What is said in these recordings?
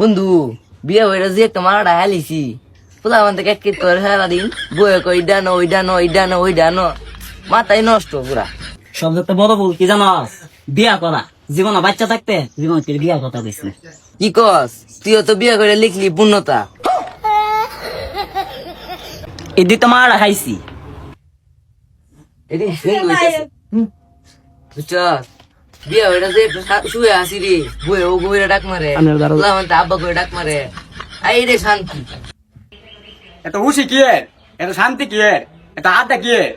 বন্ধু বিয়ে হয়ে যে একটা মারাটা হালিছি পোলা আমার থেকে এক করে সারাদিন বয়ে কই ডানো ওই ডানো ওই ডানো ওই ডানো মাথায় নষ্ট পুরা। সব একটা বড় ভুল কি জানো, বিয়া করা জীবনে বাচ্চা থাকতে জীবন বিয়ার কথা বলছি। কি কস তুইও তো বিয়ে করে লিখলি পূর্ণতা। এদি তো মারা খাইছি। এদিন বুঝছস বিয়ে হয়ে যে শুয়ে আসি রে বয়ে ও বইরা ডাক মারে পোলা আমার আব্বা করে ডাক মারে আই রে শান্তি। এত খুশি কি এর? এত শান্তি কি এর? এত আড্ডা কি এর?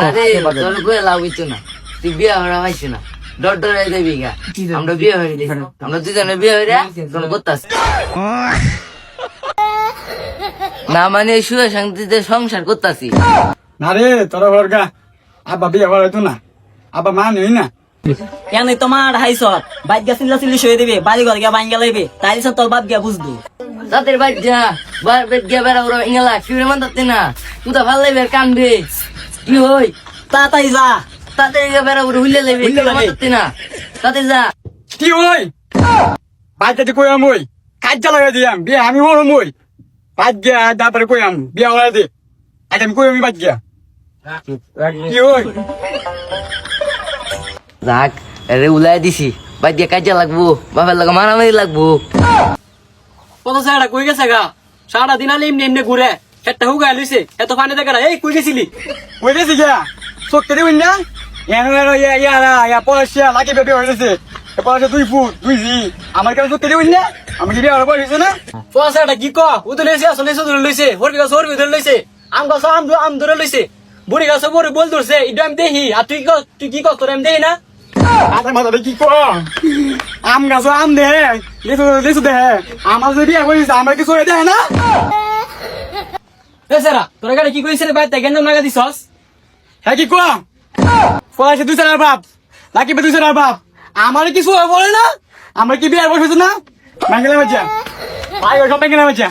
আরে তোর বয়ে লাভ হইতো না, তুই বিয়ে হওয়া পাইছি না ডর ডর যাবি গা। আমরা বিয়ে হয়ে গেছি, আমরা দুজনে বিয়ে হয়ে তোর করতাস না মানে শুয়ে শান্তিতে সংসার করতাছি। না রে তোর ঘরগা আব্বা বিয়ে হওয়া না, আব্বা মা নেই না। কেন তোমার হাইস বাইক গা চিল্লা চিল্লি শুয়ে দিবে, বাড়ি ঘর গিয়া বাইঙ্গা লাইবে, তাই তোর বাপ গিয়া বুঝবো। তাদের বাদ যা বার পেট গিয়া বেড়া ওরা ইংলা ফিরে মান তাতে না তুই ভাল লাগবে কানবে কি হই তাড়াতাড়ি যা। তাতে গিয়া বেড়া ওরা হুইলে লাগবে তাতে না তাতে যা। কি ওই বাচ্চাটি কই আমই কাজ লাগা দিয়াম বিয়ে আমি ওর মই বাদ গিয়া তারপরে কই আম বিয়ে হওয়া দে আজ আমি কই আমি বাদ গিয়া কি ওই যাক রে উলাই দিছি বাদ গিয়া কাজে লাগবো বাবার লাগা মারামারি লাগবো। কত সারা কই গেছে গা সারা দিন আলি এমনি এমনি ঘুরে একটা হুগা লইছে এত পানি দেখা এই কই গেছিলি কই গেছি গিয়া চোখতে দিবি না এনো এনো ইয়া পয়সা লাগি বেবি হইছে পয়সা 2 ফুট 2 জি আমার কাছে চোখতে দিবি না আমি কি বিয়ে হওয়া হইছে না পয়সাটা কি ক উদে লইছে আসলে ধরে লইছে হরবি গাছ হরবি ধরে লইছে আম গাছ আম ধরে লইছে বুড়ি গাছ বড় বল ধরছে এটা আমি দেখি আর তুই কি কর তোর আমি দেখি না আরে মাথা কি কো আম গাছ আম দে লেসু দে আমার যদি বিয়ে হইছে আমার কি সরে দে না এ সারা তোর গাড়ি কি কইছে রে ভাই তাই গেন্দাম লাগা দিছস হ্যাঁ কি কো পয়সা 200 বাপ লাকি 200 বাপ আমার কিছু বলে না আমার কি বিয়ে হইছে না মাঙ্গলা বাচ্চা আয় সব মাঙ্গলা বাচ্চা